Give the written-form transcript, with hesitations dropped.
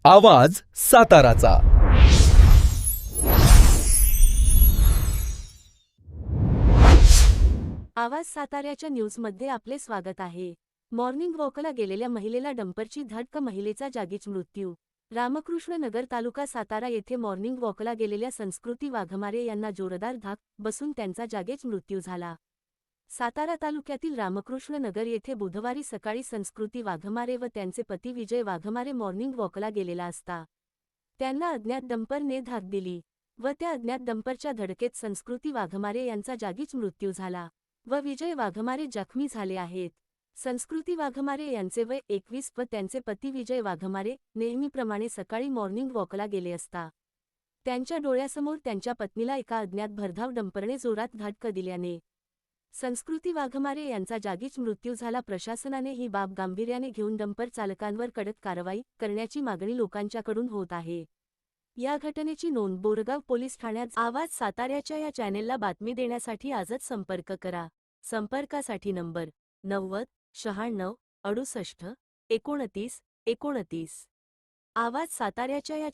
आवाज साताराचा। आवाज साताऱ्याच्या न्यूजमध्ये आपले स्वागत आहे। मॉर्निंग वॉकला गेलेल्या महिलेला डंपरची धडक, महिलेचा जागीच मृत्यू। रामकृष्ण नगर तालुका सातारा येथे मॉर्निंग वॉकला गेलेल्या संस्कृती वाघमारे यांना जोरदार धाक बसून त्यांचा जागीच मृत्यू झाला। सातारा तालुक्यातील रामकृष्ण नगर येथे बुधवारी सकाळी संस्कृती वाघमारे व त्यांचे पती विजय वाघमारे मॉर्निंग वॉकला गेलेला असता त्यांना अज्ञात डंपरने धाक दिली व त्या अज्ञात डंपरच्या धडकेत संस्कृती वाघमारे यांचा जागीच मृत्यू झाला व विजय वाघमारे जखमी झाले आहेत। संस्कृती वाघमारे यांचे वय 21 व त्यांचे पती विजय वाघमारे नेहमीप्रमाणे सकाळी मॉर्निंग वॉकला गेले असता त्यांच्या डोळ्यासमोर त्यांच्या पत्नीला एका अज्ञात भरधाव डंपरने जोरात धडक दिल्याने संस्कृती वाघमारे यांचा जागीच मृत्यू झाला। प्रशासनाने ही बाब गांभीर्याने घेऊन डंपर चालकांवर कडक कारवाई करण्याची मागणी लोकांच्याकडून होत आहे। या घटनेची नोंद बोरगाव पोलीस ठाण्यात। आवाज साताऱ्याच्या या चॅनेलला बातमी देण्यासाठी आजच संपर्क करा। संपर्कासाठी नंबर 90 96 68 29 29। आवाज साताऱ्याच्या या